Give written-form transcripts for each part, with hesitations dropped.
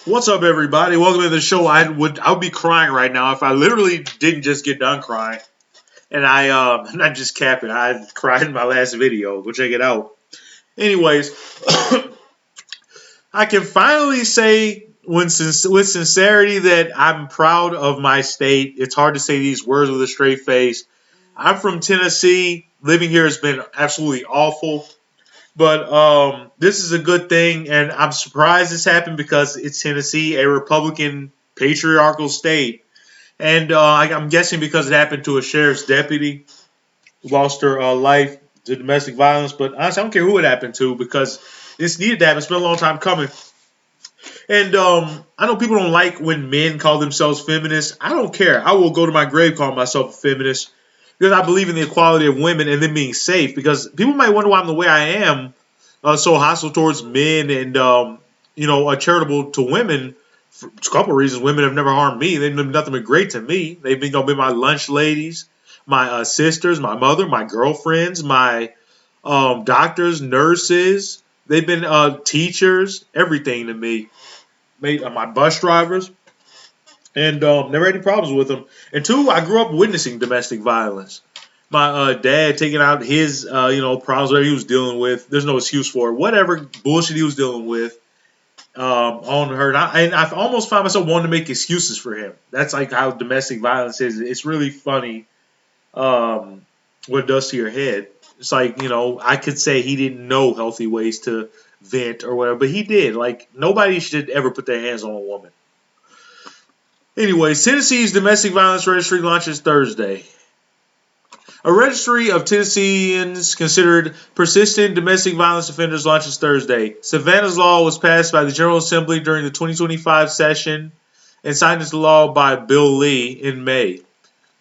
What's up, everybody? Welcome to the show. I would be crying right now if I literally didn't just get done crying. And I'm not just capping. I cried in my last video. Go check it out. Anyways, I can finally say with sincerity that I'm proud of my state. It's hard to say these words with a straight face. I'm from Tennessee. Living here has been absolutely awful. But this is a good thing, and I'm surprised this happened because it's Tennessee, a Republican patriarchal state. And I'm guessing because it happened to a sheriff's deputy who lost her life to domestic violence. But honestly, I don't care who it happened to because this needed to happen. It's been a long time coming. And I know people don't like when men call themselves feminists. I don't care. I will go to my grave calling myself a feminist because I believe in the equality of women and them being safe. Because people might wonder why I'm the way I am, so hostile towards men and charitable to women. For a couple of reasons, women have never harmed me. They've been nothing but great to me. They've been my lunch ladies, my sisters, my mother, my girlfriends, my doctors, nurses. They've been teachers, everything to me. My bus drivers, and never had any problems with them. And two, I grew up witnessing domestic violence. My dad taking out his problems that he was dealing with. There's no excuse for it. Whatever bullshit he was dealing with on her, and I almost found myself wanting to make excuses for him. That's like how domestic violence is. It's really funny what it does to your head. It's like, I could say he didn't know healthy ways to vent or whatever, but he did. Like, nobody should ever put their hands on a woman. Anyways, Tennessee's domestic violence registry launches Thursday. A registry of Tennesseans considered persistent domestic violence offenders launches Thursday. Savannah's law was passed by the General Assembly during the 2025 session and signed into law by Bill Lee in May.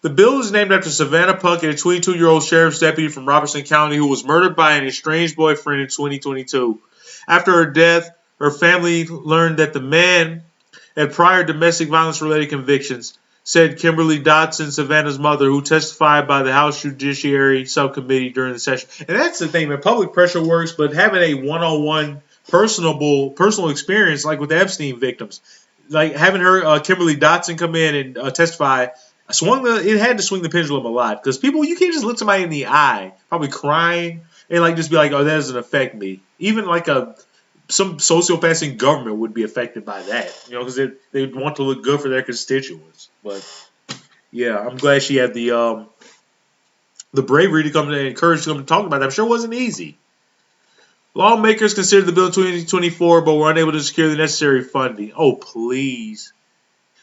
The bill is named after Savannah Puckett, a 22-year-old sheriff's deputy from Robertson County who was murdered by an estranged boyfriend in 2022. After her death, her family learned that the man had prior domestic violence-related convictions, said Kimberly Dotson, Savannah's mother, who testified by the House Judiciary Subcommittee during the session. And that's the thing, man. Public pressure works, but having a one-on-one personal experience, like with the Epstein victims, like having her, Kimberly Dotson, come in and testify, it had to swing the pendulum a lot because people, you can't just look somebody in the eye, probably crying, and like just be like, oh, that doesn't affect me. Even like some sociopaths in government would be affected by that, because they want to look good for their constituents. But yeah, I'm glad she had the bravery to come and courage to come and talk about that. I'm sure it wasn't easy. Lawmakers considered the bill in 2024, but were unable to secure the necessary funding. Oh, please.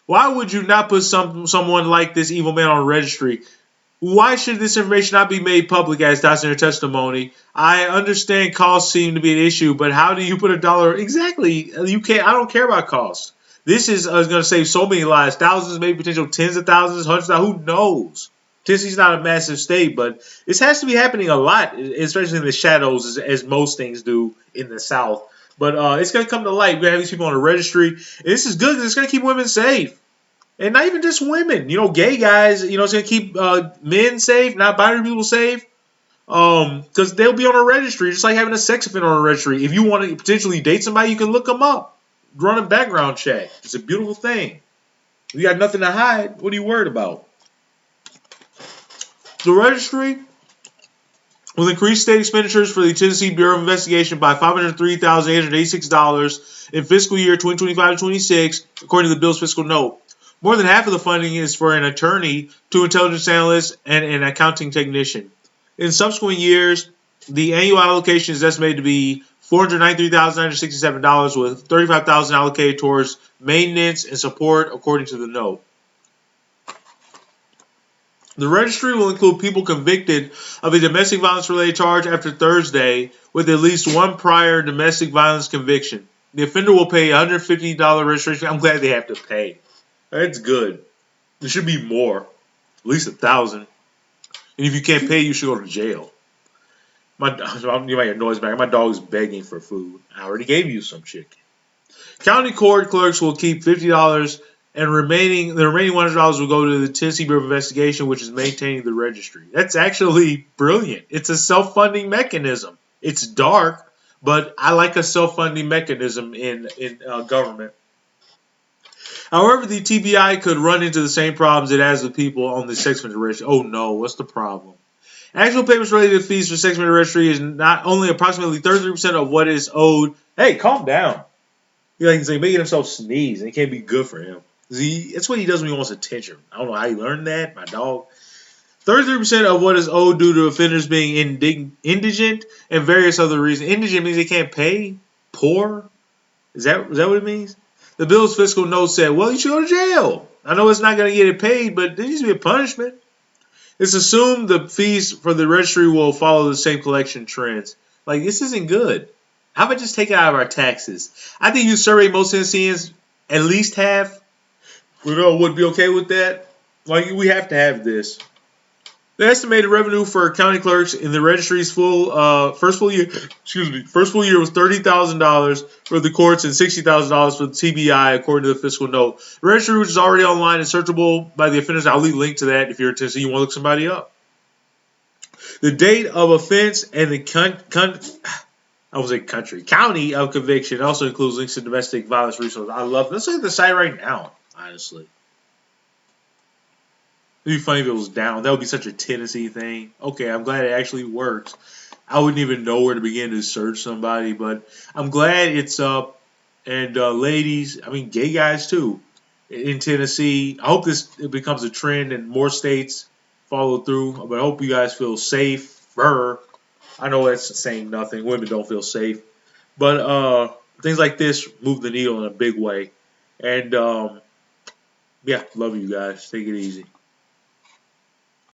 Why would you not put someone like this evil man on a registry? Why should this information not be made public, as Dotson in her testimony? I understand costs seem to be an issue, but how do you put $1? Exactly. You can't. I don't care about costs. This is going to save so many lives, thousands, maybe potential tens of thousands, hundreds of thousands. Who knows? Tennessee's not a massive state, but this has to be happening a lot, especially in the shadows, as most things do in the South. But it's going to come to light. We're going to have these people on a registry. And this is good because it's going to keep women safe. And not even just women. Gay guys, it's going to keep men safe, not binary people safe. Because they'll be on a registry, just like having a sex offender on a registry. If you want to potentially date somebody, you can look them up. Run a background check. It's a beautiful thing. You got nothing to hide. What are you worried about? The registry will increase state expenditures for the Tennessee Bureau of Investigation by $503,886 in fiscal year 2025-26, according to the bill's fiscal note. More than half of the funding is for an attorney, 2 intelligence analysts, and an accounting technician. In subsequent years, the annual allocation is estimated to be $493,967, with $35,000 allocated towards maintenance and support, according to the note. The registry will include people convicted of a domestic violence-related charge after Thursday with at least one prior domestic violence conviction. The offender will pay a $150 registration. I'm glad they have to pay. That's good. There should be more. At least $1,000. And if you can't pay, you should go to jail. You might hear noise back. My dog's begging for food. I already gave you some chicken. County court clerks will keep $50, and the remaining $100 will go to the Tennessee Bureau of Investigation, which is maintaining the registry. That's actually brilliant. It's a self-funding mechanism. It's dark, but I like a self-funding mechanism in government. However, the TBI could run into the same problems it has with people on the sex offender registry. Oh no, what's the problem? Actual payments related to fees for sex offender registry is not only approximately 33% of what is owed. Hey, calm down. He's like making himself sneeze, and it can't be good for him. That's what he does when he wants attention. I don't know how he learned that. My dog. 33% of what is owed due to offenders being indigent and various other reasons. Indigent means they can't pay. Poor. Is that what it means? The bill's fiscal note said, well, you should go to jail. I know it's not going to get it paid, but there needs to be a punishment. It's assumed the fees for the registry will follow the same collection trends. Like, this isn't good. How about just take it out of our taxes? I think you survey most Tennesseans, at least half, would be okay with that. Like, we have to have this. The estimated revenue for county clerks in the registry's first full year was $30,000 for the courts and $60,000 for the TBI, according to the fiscal note. The registry, which is already online and searchable by the offenders, I'll leave a link to that if you're in Tennessee, you want to look somebody up. The date of offense and the county of conviction also includes links to domestic violence resources. I love. Let's look at the site right now. Honestly. It'd be funny if it was down. That would be such a Tennessee thing. Okay, I'm glad it actually works. I wouldn't even know where to begin to search somebody, but I'm glad it's up. And ladies, I mean gay guys too, in Tennessee. I hope it becomes a trend and more states follow through. But I hope you guys feel safer. I know that's saying nothing. Women don't feel safe. But things like this move the needle in a big way. And yeah, love you guys. Take it easy.